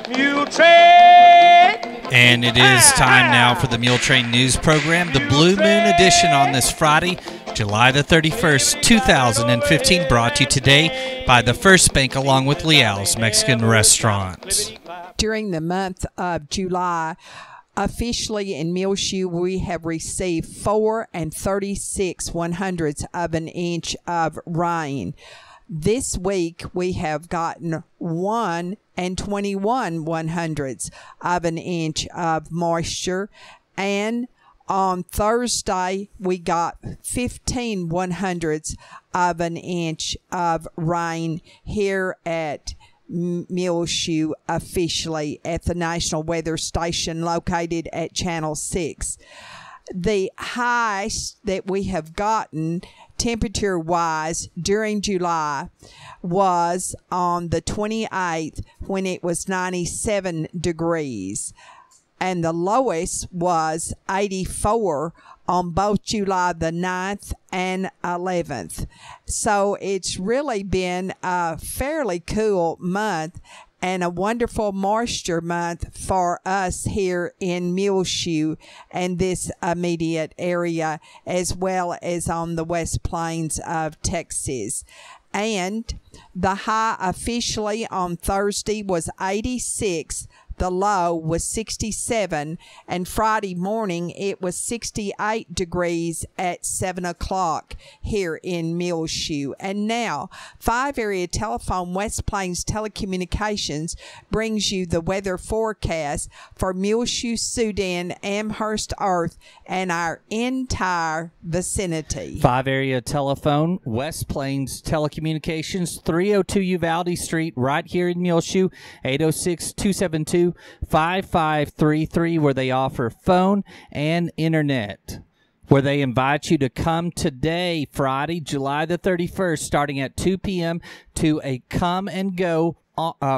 Muletrain! And it is time now for the Muletrain News Program, the Blue Moon edition on this Friday, July the 31st, 2015, brought to you today by the First Bank along with Leal's Mexican Restaurant. During the month of July, officially in Muleshoe, we have received 4 36/100ths of an inch of rain. This week, we have gotten 1 21/100ths of an inch of moisture, and on Thursday, we got 15/100ths of an inch of rain here at Muleshoe, officially at the National Weather Station located at Channel 6. The highs that we have gotten temperature-wise during July was on the 28th when it was 97 degrees. And the lowest was 84 on both July the 9th and 11th. So it's really been a fairly cool month and a wonderful moisture month for us here in Muleshoe and this immediate area, as well as on the West Plains of Texas. And the high officially on Thursday was 86. The low was 67, and Friday morning it was 68 degrees at 7 o'clock here in Muleshoe. And now, 5-area telephone West Plains Telecommunications brings you the weather forecast for Muleshoe, Sudan, Amherst, Earth, and our entire vicinity. 5-area telephone West Plains Telecommunications, 302 Uvalde Street, right here in Muleshoe, 806-272-5533, where they offer phone and internet, where they invite you to come today, Friday, July the 31st, starting at 2 p.m. to a come-and-go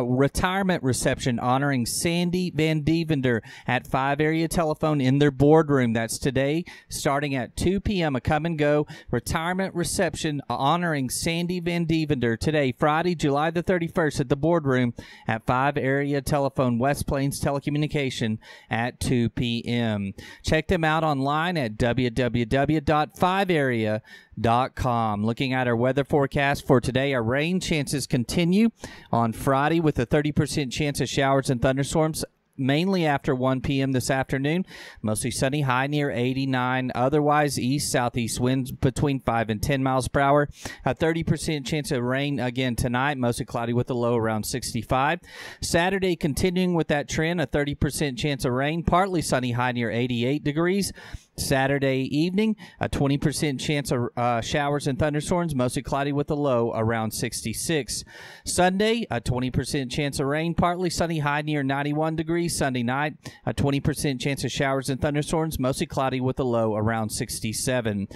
retirement reception honoring Sandy Van Devender at 5-area telephone in their boardroom. That's today, starting at 2 p.m. A come-and-go retirement reception honoring Sandy Van Devender today, Friday, July the 31st, at the boardroom at 5-area telephone West Plains Telecommunication at 2 p.m. Check them out online at www.5area.com. Looking at our weather forecast for today, our rain chances continue on Friday with a 30% chance of showers and thunderstorms, mainly after 1 p.m. this afternoon. Mostly sunny, high near 89. Otherwise, east-southeast winds between 5 and 10 miles per hour. A 30% chance of rain again tonight, mostly cloudy with a low around 65. Saturday, continuing with that trend, a 30% chance of rain, partly sunny, high near 88 degrees. Saturday evening, a 20% chance of showers and thunderstorms, mostly cloudy with a low around 66. Sunday, a 20% chance of rain, partly sunny, high near 91 degrees. Sunday night, a 20% chance of showers and thunderstorms, mostly cloudy with a low around 67.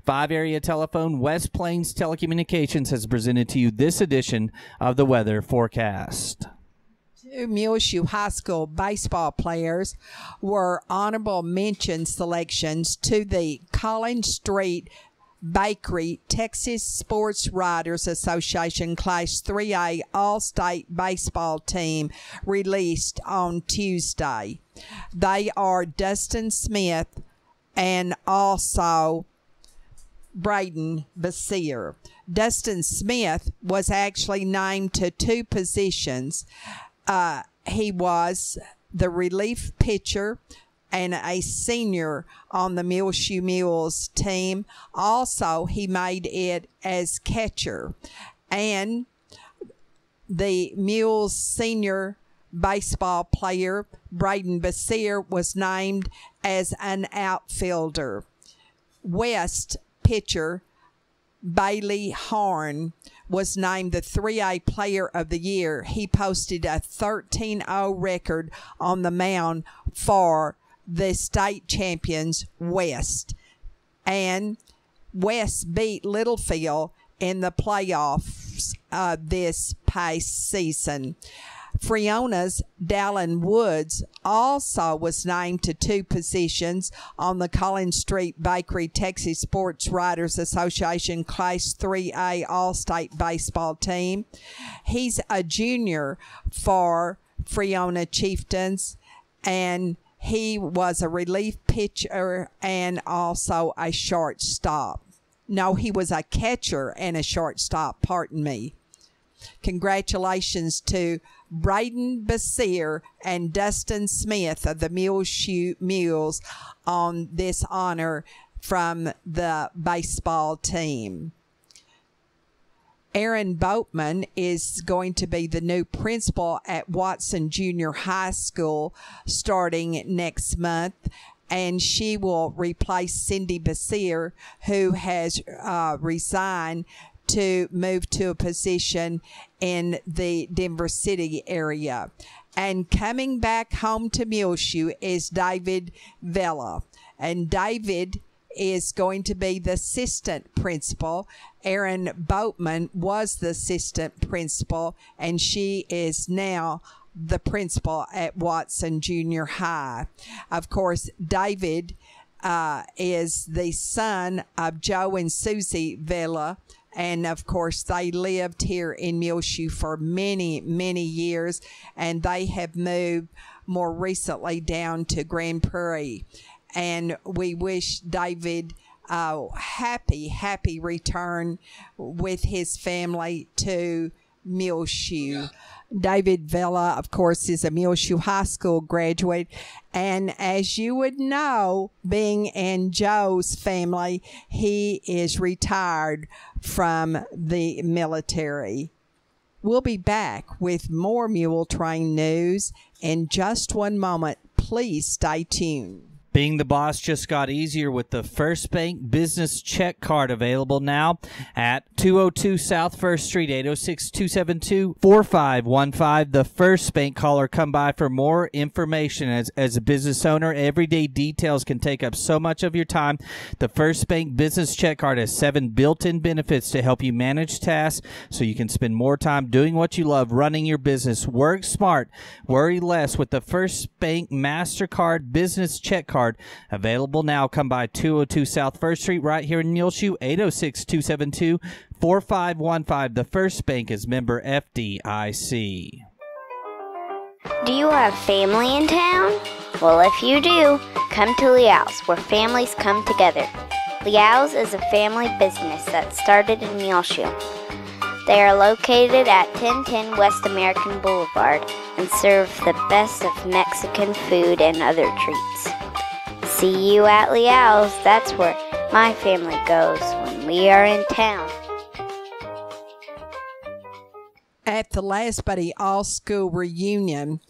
5-area telephone West Plains Telecommunications has presented to you this edition of the weather forecast. 2 Muleshoe High School baseball players were honorable mention selections to the Collins Street Bakery Texas Sports Writers Association Class 3A All-State Baseball Team released on Tuesday. They are Dustin Smith and also Braden Basir. Dustin Smith was actually named to 2 positions. He was the relief pitcher and a senior on the Muleshoe Mules team. Also, he made it as catcher. And the Mules senior baseball player, Braden Basir, was named as an outfielder. West pitcher Bailey Horn was named the 3A Player of the Year. He posted a 13-0 record on the mound for the state champions, West. And West beat Littlefield in the playoffs this past season. Friona's Dallin Woods also was named to 2 positions on the Collins Street Bakery Texas Sports Writers Association Class 3A All-State Baseball team. He's a junior for Friona Chieftains, and he was a relief pitcher and also a shortstop. No, he was a catcher and a shortstop, pardon me. Congratulations to Braden Basir and Dustin Smith of the Muleshoe Mules on this honor from the baseball team. Erin Boatman is going to be the new principal at Watson Junior High School starting next month, and she will replace Cindy Basir, who has resigned to move to a position in the Denver City area. And coming back home to Muleshoe is David Vella. And David is going to be the assistant principal. Erin Boatman was the assistant principal, and she is now the principal at Watson Junior High. Of course, David is the son of Joe and Susie Vella, and of course they lived here in Muleshoe for many, many years, and they have moved more recently down to Grand Prairie. And we wish David a happy return with his family to Muleshoe. David Vella, of course, is a Muleshoe High School graduate, and as you would know, being in Joe's family, he is retired from the military. We'll be back with more Muletrain news in just one moment. Please stay tuned. Being the boss just got easier with the First Bank Business Check Card available now at 202 South First Street, 806-272-4515. The First Bank caller, come by for more information. As a business owner, everyday details can take up so much of your time. The First Bank Business Check Card has 7 built-in benefits to help you manage tasks so you can spend more time doing what you love, running your business. Work smart, worry less with the First Bank MasterCard Business Check Card. Available now. Come by 202 South First Street right here in Muleshoe, 806-272-4515. The First Bank is member FDIC. Do you have family in town? Well, if you do, come to Liao's, where families come together. Liao's is a family business that started in Muleshoe. They are located at 1010 West American Boulevard and serve the best of Mexican food and other treats. See you at Liao's. That's where my family goes when we are in town. At the Last Buddy All-School Reunion,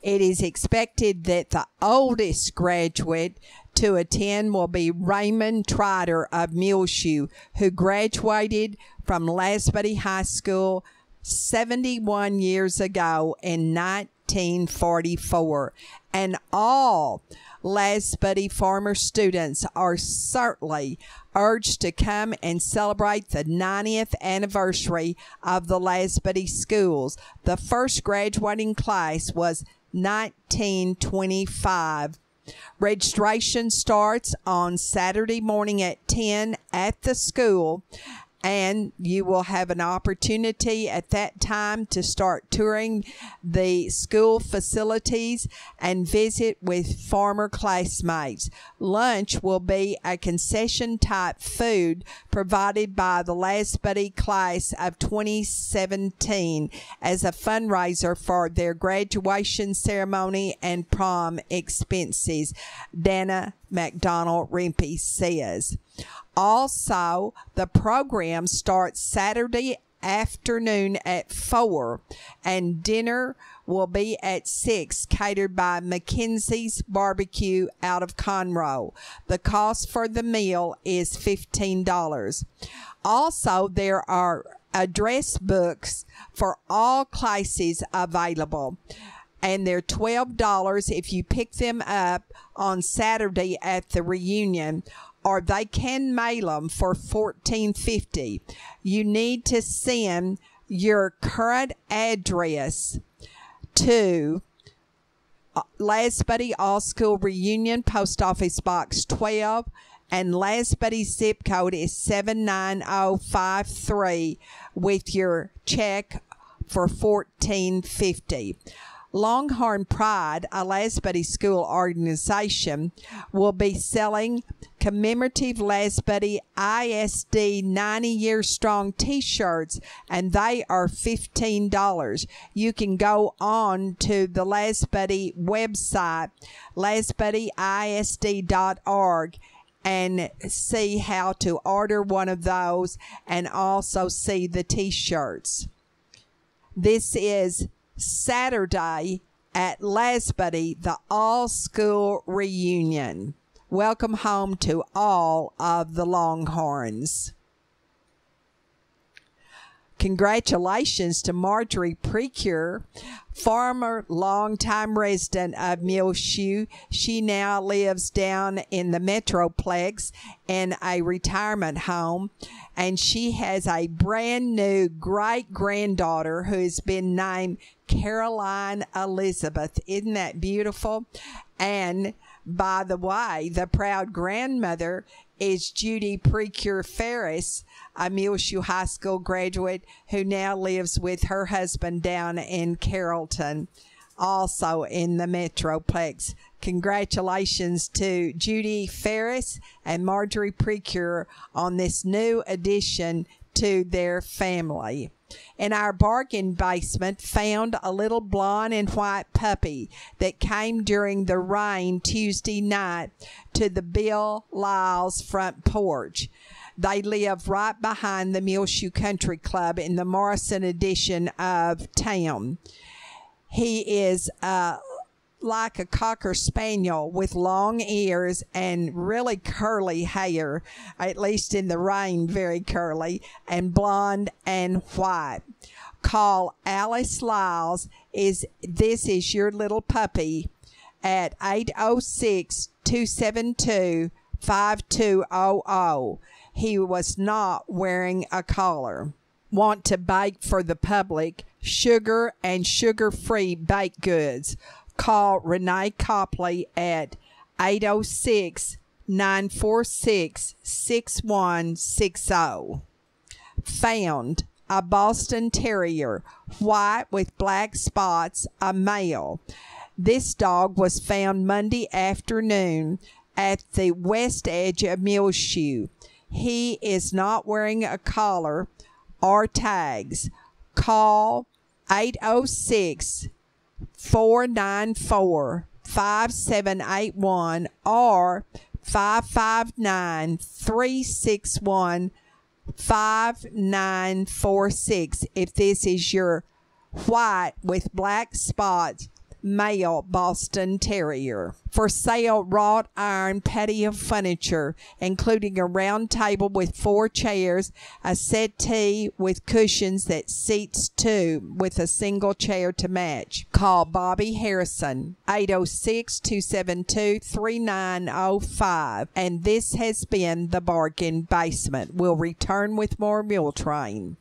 it is expected that the oldest graduate to attend will be Raymond Trotter of Muleshoe, who graduated from Last Buddy High School 71 years ago in 1944. And all Last Buddy former students are certainly urged to come and celebrate the 90th anniversary of the Last Buddy schools. The first graduating class was 1925. Registration starts on Saturday morning at 10 at the school, and you will have an opportunity at that time to start touring the school facilities and visit with former classmates. Lunch will be a concession-type food provided by the Last Buddy class of 2017 as a fundraiser for their graduation ceremony and prom expenses, Dana McDonald Rimpey says. Also, the program starts Saturday afternoon at 4, and dinner will be at 6, catered by Mackenzie's Barbecue out of Conroe. The cost for the meal is $15. Also, there are address books for all classes available, and they're $12 if you pick them up on Saturday at the reunion, or they can mail them for $14.50. You need to send your current address to Last Buddy All School Reunion, Post Office Box 12, and Last Buddy's zip code is 79053 with your check for $14.50. Longhorn Pride, a Last Buddy school organization, will be selling commemorative Last Buddy ISD 90-year strong t-shirts, and they are $15. You can go on to the Last Buddy website, lastbuddyisd.org, and see how to order one of those and also see the t-shirts. This is Saturday at Last Buddy, the all-school reunion. Welcome home to all of the Longhorns. Congratulations to Marjorie Precure, former longtime resident of Muleshoe. She now lives down in the Metroplex in a retirement home, and she has a brand new great-granddaughter who has been named Caroline Elizabeth. Isn't that beautiful? And by the way, the proud grandmother is Judy Precure Ferris, a Muleshoe High School graduate who now lives with her husband down in Carrollton, also in the Metroplex. Congratulations to Judy Ferris and Marjorie Precure on this new addition to their family. In our bargain basement, found a little blonde and white puppy that came during the rain Tuesday night to the Bill Lyles front porch. They live right behind the Muleshoe Country Club in the Morrison edition of town. He is like a Cocker Spaniel with long ears and really curly hair, at least in the rain, very curly, and blonde and white. Call Alice Lyles. This is your little puppy at 806-272-5200. He was not wearing a collar. Want to bake for the public sugar and sugar-free baked goods? Call Renee Copley at 806-946-6160. Found a Boston Terrier, white with black spots, a male. This dog was found Monday afternoon at the west edge of Muleshoe. He is not wearing a collar or tags. Call 806-494-5781 or 559-361-5946 if this is your white with black spots male Boston Terrier. For sale, wrought iron patio furniture, including a round table with 4 chairs, a settee with cushions that seats 2 with a single chair to match. Call Bobby Harrison, 806-272-3905. And this has been The Bargain Basement. We'll return with more Muletrain.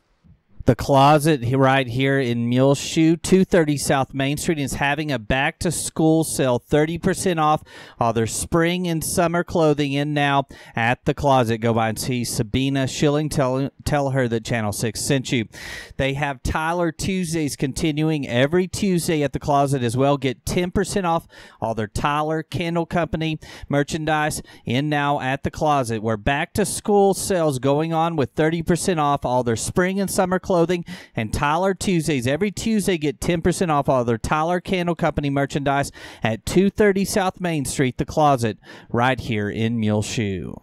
The Closet right here in Muleshoe, 230 South Main Street, is having a back-to-school sale, 30% off all their spring and summer clothing in now at The Closet. Go by and see Sabina Schilling. Tell her that Channel 6 sent you. They have Tyler Tuesdays continuing every Tuesday at The Closet as well. Get 10% off all their Tyler Candle Company merchandise in now at The Closet. Where back-to-school sales going on with 30% off all their spring and summer clothing and Tyler Tuesdays. Every Tuesday, get 10% off all their Tyler Candle Company merchandise at 230 South Main Street, The Closet, right here in Muleshoe.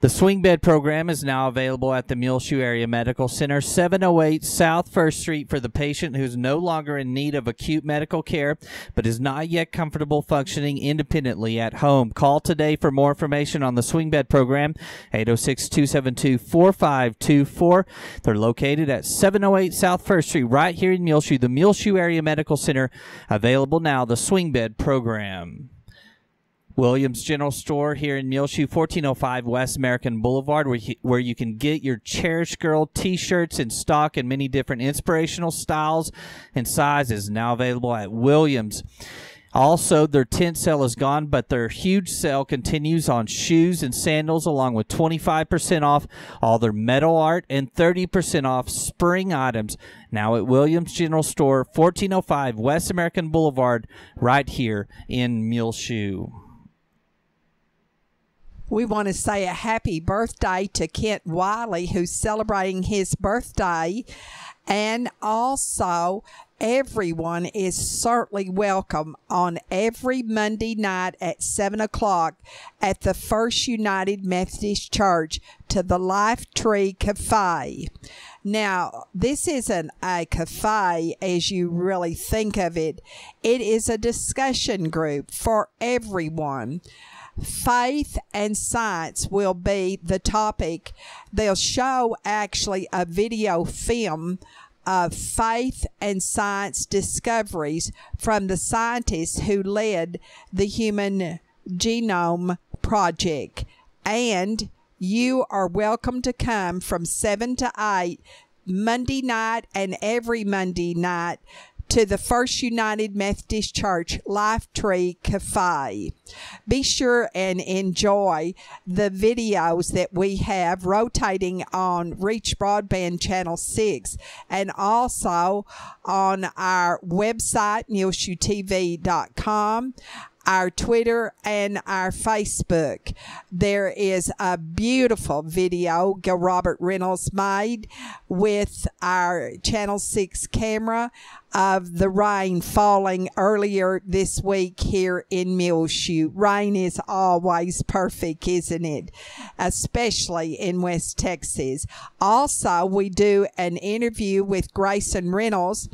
The swing bed program is now available at the Muleshoe Area Medical Center, 708 South 1st Street, for the patient who's no longer in need of acute medical care but is not yet comfortable functioning independently at home. Call today for more information on the swing bed program, 806-272-4524. They're located at 708 South 1st Street, right here in Muleshoe. The Muleshoe Area Medical Center, available now, the swing bed program. Williams General Store here in Muleshoe, 1405 West American Boulevard, where you can get your Cherish Girl T-shirts in stock in many different inspirational styles and sizes, now available at Williams. Also, their tent sale is gone, but their huge sale continues on shoes and sandals, along with 25% off all their metal art and 30% off spring items. Now at Williams General Store, 1405 West American Boulevard, right here in Muleshoe. We want to say a happy birthday to Kent Wiley, who's celebrating his birthday. And also, everyone is certainly welcome on every Monday night at 7 o'clock at the First United Methodist Church to the Life Tree Cafe. Now, this isn't a cafe as you really think of it. It is a discussion group for everyone. Faith and science will be the topic. They'll show actually a video film of faith and science discoveries from the scientists who led the Human Genome Project. And you are welcome to come from 7 to 8 Monday night and every Monday night to the First United Methodist Church Life Tree Cafe. Be sure and enjoy the videos that we have rotating on Reach Broadband Channel 6 and also on our website, muleshoetv.com, our Twitter, and our Facebook. There is a beautiful video Gil Robert Reynolds made with our Channel 6 camera of the rain falling earlier this week here in Muleshoe. Rain is always perfect, isn't it? Especially in West Texas. Also, we do an interview with Grayson Reynolds,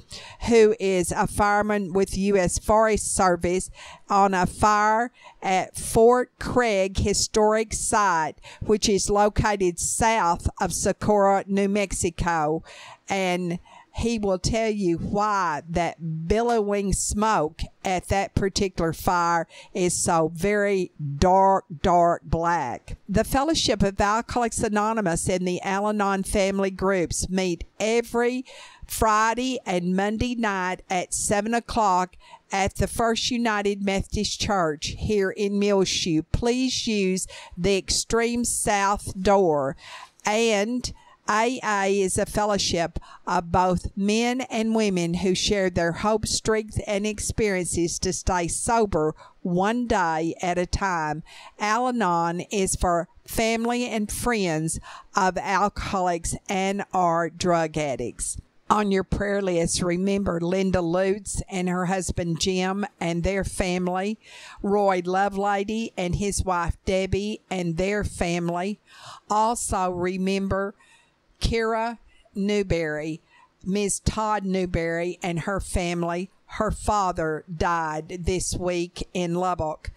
who is a fireman with U.S. Forest Service, on a fire at Fort Craig Historic Site, which is located south of Socorro, New Mexico. And he will tell you why that billowing smoke at that particular fire is so very dark, dark black. The Fellowship of Alcoholics Anonymous and the Al-Anon family groups meet every Friday and Monday night at 7 o'clock at the First United Methodist Church here in Muleshoe. Please use the extreme south door. And AA is a fellowship of both men and women who share their hope, strength, and experiences to stay sober one day at a time. Al-Anon is for family and friends of alcoholics and or drug addicts. On your prayer list, remember Linda Lutz and her husband Jim and their family, Roy Lovelady and his wife Debbie and their family. Also remember Kira Newberry, Ms. Todd Newberry and her family. Her father died this week in Lubbock.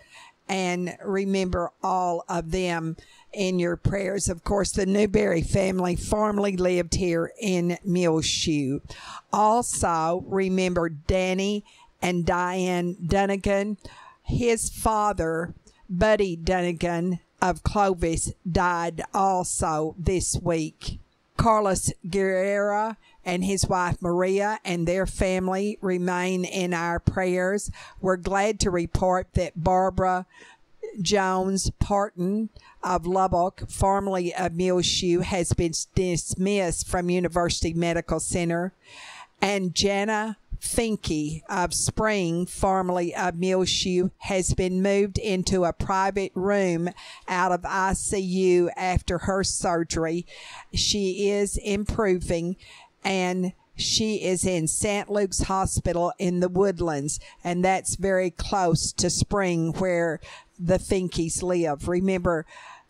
And remember all of them in your prayers. Of course, the Newberry family formerly lived here in Muleshoe. Also, remember Danny and Diane Dunnigan. His father, Buddy Dunnigan of Clovis, died also this week. Carlos Guerrera and his wife Maria and their family remain in our prayers. We're glad to report that Barbara Jones Parton of Lubbock, formerly of Muleshoe, has been dismissed from University Medical Center. And Jana Finke of Spring, formerly of Muleshoe, has been moved into a private room out of ICU after her surgery. She is improving, and she is in St. Luke's Hospital in the Woodlands, and that's very close to Spring where the Finkes live. Remember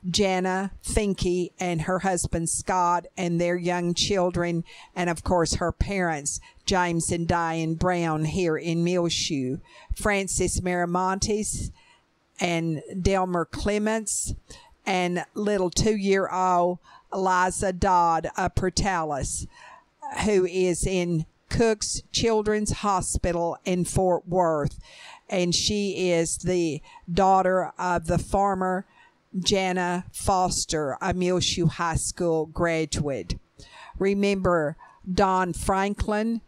Jana Finke and her husband Scott and their young children, and of course her parents, James and Diane Brown, here in Muleshoe. Francis Miramontes and Delmer Clements and little 2-year-old Eliza Dodd of Portales, who is in Cook's Children's Hospital in Fort Worth. and she is the daughter of the farmer Jana Foster, a Muleshoe High School graduate. Remember Don Franklin,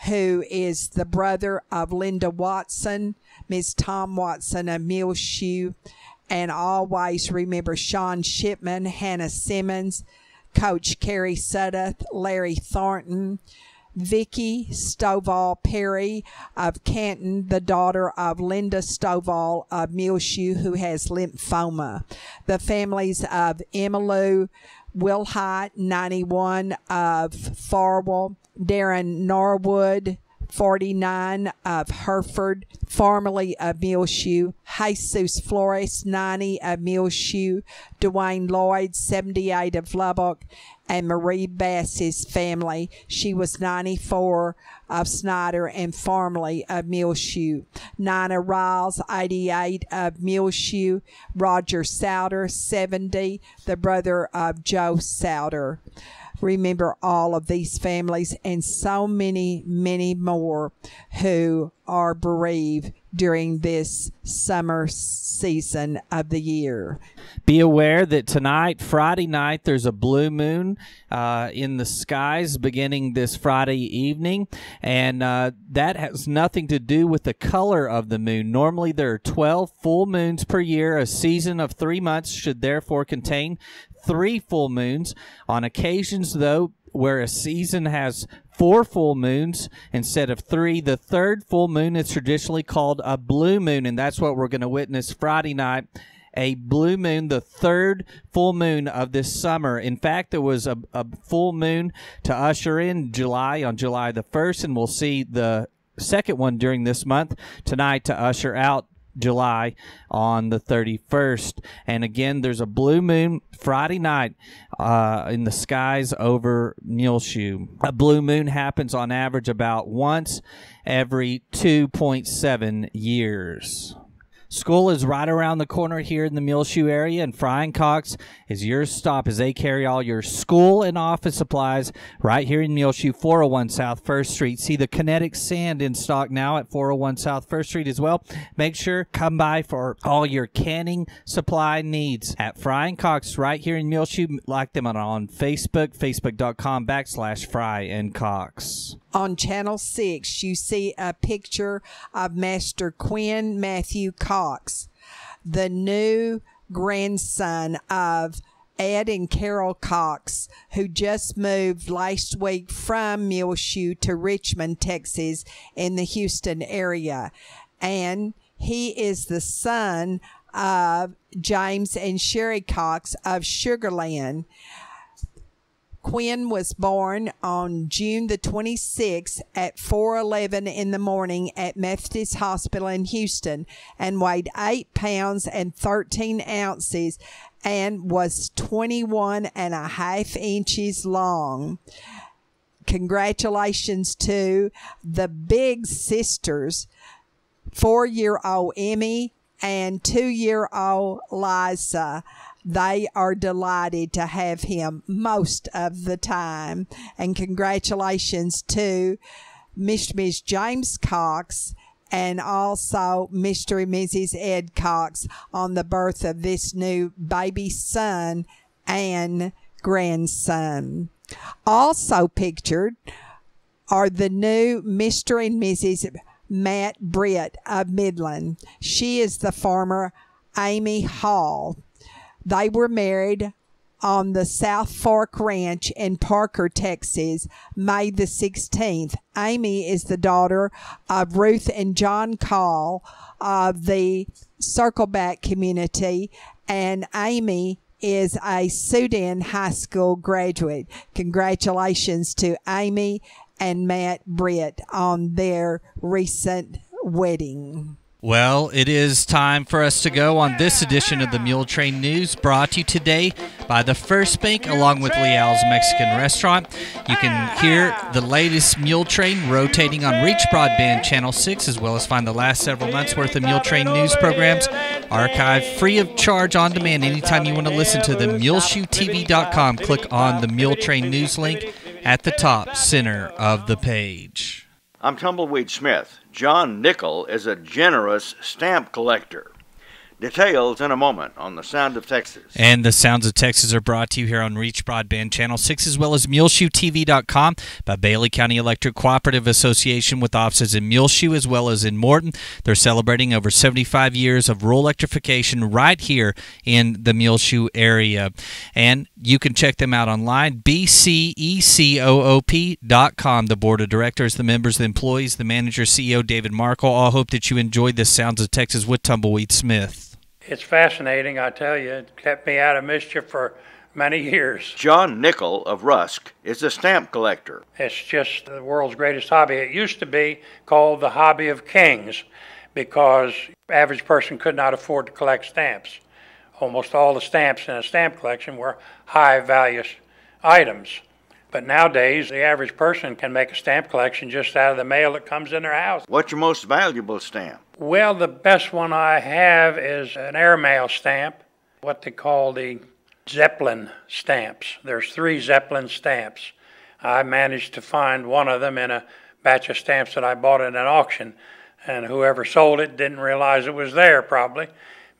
who is the brother of Linda Watson, Miss Tom Watson of Muleshoe. And always remember Sean Shipman, Hannah Simmons, Coach Carrie Sudduth, Larry Thornton, Vicky Stovall Perry of Canton, the daughter of Linda Stovall of Muleshoe, who has lymphoma. The families of Emmylou Wilhite, 91, of Farwell, Darren Norwood, 49, of Hereford, formerly of Muleshoe, Jesus Flores, 90, of Muleshoe, Dwayne Lloyd, 78, of Lubbock, and Marie Bass's family. She was 94, of Snyder and formerly of Muleshoe. Nina Riles, 88, of Muleshoe. Roger Souter, 70, the brother of Joe Souter. Remember all of these families and so many, many more who are bereaved during this summer season of the year. Be aware that tonight, Friday night, there's a blue moon in the skies beginning this Friday evening, and that has nothing to do with the color of the moon. Normally, there are 12 full moons per year. A season of 3 months should therefore contain 3 full moons. On occasions, though, where a season has 4 full moons instead of 3, the third full moon is traditionally called a blue moon, and that's what we're going to witness Friday night. A blue moon, the third full moon of this summer. In fact, there was a full moon to usher in July on July the 1st, and we'll see the second one during this month tonight to usher out July on the 31st. And again, there's a blue moon Friday night in the skies over Muleshoe. A blue moon happens on average about once every 2.7 years. School is right around the corner here in the Muleshoe area, and Fry and Cox is your stop as they carry all your school and office supplies right here in Muleshoe, 401 South 1st Street. See the Kinetic Sand in stock now at 401 South 1st Street as well. Make sure come by for all your canning supply needs at Fry and Cox right here in Muleshoe. Like them on Facebook, facebook.com/Fry and Cox. On Channel 6, you see a picture of Master Quinn Matthew Cox, the new grandson of Ed and Carol Cox, who just moved last week from Muleshoe to Richmond, Texas, in the Houston area. And he is the son of James and Sherry Cox of Sugarland. Quinn was born on June the 26th at 4:11 in the morning at Methodist Hospital in Houston and weighed 8 pounds and 13 ounces and was 21.5 inches long. Congratulations to the big sisters, 4-year-old Emmy and 2-year-old Liza. They are delighted to have him most of the time. And congratulations to Mr. and Ms. James Cox and also Mr. and Mrs. Ed Cox on the birth of this new baby son and grandson. Also pictured are the new Mr. and Mrs. Matt Britt of Midland. She is the former Amy Hall. They were married on the South Fork Ranch in Parker, Texas, May the 16th. Amy is the daughter of Ruth and John Call of the Circleback community, and Amy is a Sudan High School graduate. Congratulations to Amy and Matt Britt on their recent wedding. Well, it is time for us to go on this edition of the Muletrain News, brought to you today by the First Bank along with Leal's Mexican Restaurant. You can hear the latest Muletrain rotating on Reach Broadband Channel 6, as well as find the last several months' worth of Muletrain news programs archived free of charge on demand anytime you want to listen to them. MuleshoeTV.com. Click on the Muletrain News link at the top center of the page. I'm Tumbleweed Smith. John Nickel is a generous stamp collector. Details in a moment on The Sound of Texas. And The Sounds of Texas are brought to you here on Reach Broadband Channel 6 as well as MuleshoeTV.com by Bailey County Electric Cooperative Association with offices in Muleshoe as well as in Morton. They're celebrating over 75 years of rural electrification right here in the Muleshoe area. And you can check them out online, bcecoop.com. The board of directors, the members, the employees, the manager, CEO David Markle all hope that you enjoyed The Sounds of Texas with Tumbleweed Smith. It's fascinating, I tell you. It kept me out of mischief for many years. John Nickel of Rusk is a stamp collector. It's just the world's greatest hobby. It used to be called the hobby of kings because the average person could not afford to collect stamps. Almost all the stamps in a stamp collection were high-value items. But nowadays, the average person can make a stamp collection just out of the mail that comes in their house. What's your most valuable stamp? Well, the best one I have is an airmail stamp, what they call the Zeppelin stamps. There's 3 Zeppelin stamps. I managed to find one of them in a batch of stamps that I bought at an auction, and whoever sold it didn't realize it was there probably,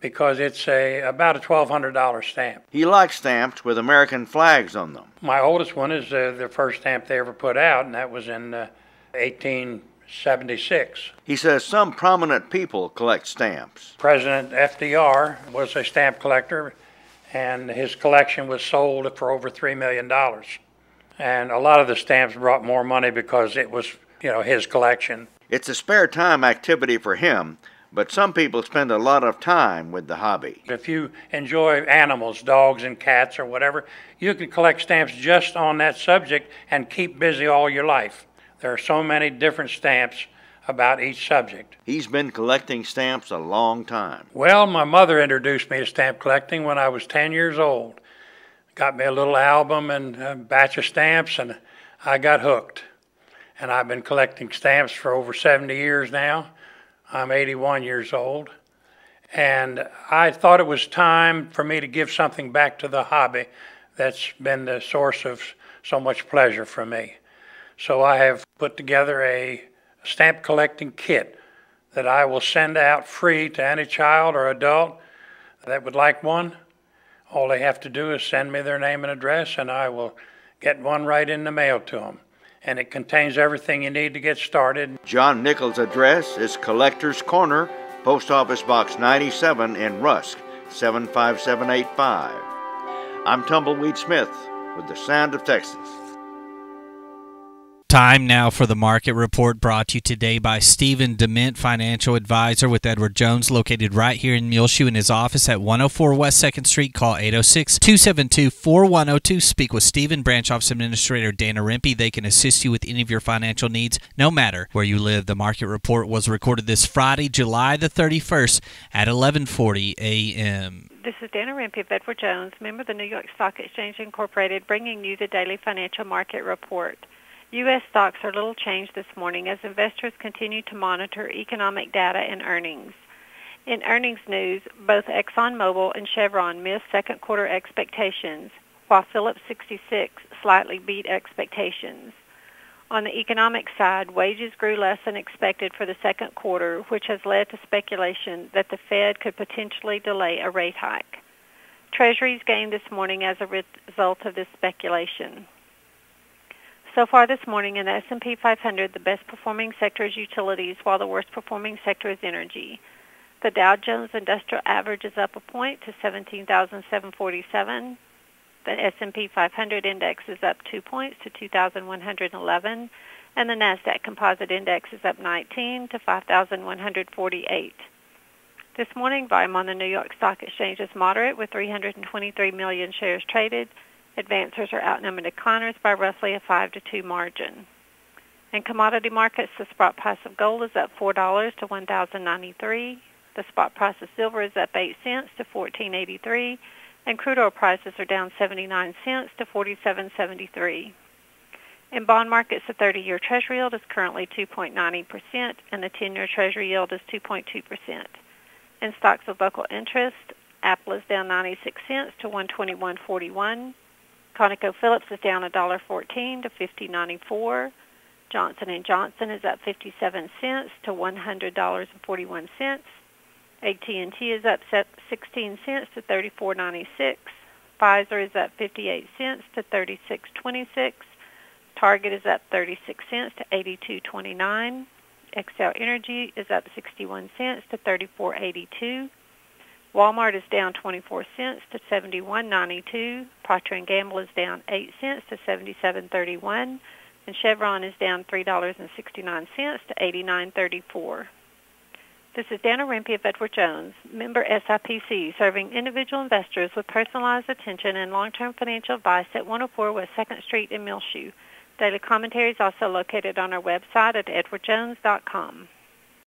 because it's about a $1,200 stamp. He likes stamps with American flags on them. My oldest one is the first stamp they ever put out, and that was in 1876. He says some prominent people collect stamps. President FDR was a stamp collector, and his collection was sold for over $3 million. And a lot of the stamps brought more money because it was, his collection. It's a spare time activity for him, but some people spend a lot of time with the hobby. If you enjoy animals, dogs and cats or whatever, you can collect stamps just on that subject and keep busy all your life. There are so many different stamps about each subject. He's been collecting stamps a long time. Well, my mother introduced me to stamp collecting when I was 10 years old. Got me a little album and a batch of stamps, and I got hooked. And I've been collecting stamps for over 70 years now. I'm 81 years old, and I thought it was time for me to give something back to the hobby that's been the source of so much pleasure for me. So I have put together a stamp collecting kit that I will send out free to any child or adult that would like one. All they have to do is send me their name and address, and I will get one right in the mail to them. And it contains everything you need to get started. John Nickel's address is Collector's Corner, Post Office Box 97 in Rusk, 75785. I'm Tumbleweed Smith with The Sound of Texas. Time now for the market report, brought to you today by Stephen Dement, financial advisor with Edward Jones, located right here in Muleshoe in his office at 104 West 2nd Street. Call 806-272-4102. Speak with Stephen. Branch Office Administrator Dana Rempe. They can assist you with any of your financial needs, no matter where you live. The market report was recorded this Friday, July the 31st at 11:40 a.m. This is Dana Rempe of Edward Jones, member of the New York Stock Exchange Incorporated, bringing you the daily financial market report. U.S. stocks are little changed this morning as investors continue to monitor economic data and earnings. In earnings news, both ExxonMobil and Chevron missed second quarter expectations, while Phillips 66 slightly beat expectations. On the economic side, wages grew less than expected for the second quarter, which has led to speculation that the Fed could potentially delay a rate hike. Treasuries gained this morning as a result of this speculation. So far this morning in the S&P 500, the best performing sector is utilities, while the worst performing sector is energy. The Dow Jones Industrial Average is up a point to 17,747. The S&P 500 index is up 2 points to 2,111, and the Nasdaq Composite Index is up 19 to 5,148. This morning, volume on the New York Stock Exchange is moderate, with 323 million shares traded. Advancers are outnumbering decliners by roughly a 5-2 margin. In commodity markets, the spot price of gold is up $4 to $1,093. The spot price of silver is up 8 cents to $14.83, and crude oil prices are down 79 cents to $47.73. In bond markets, the 30-year Treasury yield is currently 2.90%, and the 10-year Treasury yield is 2.2%. In stocks of local interest, Apple is down 96 cents to $121.41. ConocoPhillips is down $1.14 to $50.94. Johnson & Johnson is up 57 cents to $100.41. AT&T is up 16 cents to $34.96. Pfizer is up 58 cents to $36.26. Target is up 36 cents to $82.29. Xcel Energy is up 61 cents to $34.82. Walmart is down 24 cents to $71.92. Procter & Gamble is down 8 cents to $77.31. And Chevron is down $3.69 to $89.34. This is Dana Rempe of Edward Jones, member SIPC, serving individual investors with personalized attention and long-term financial advice at 104 West 2nd Street in Millshoe. Daily commentary is also located on our website at edwardjones.com.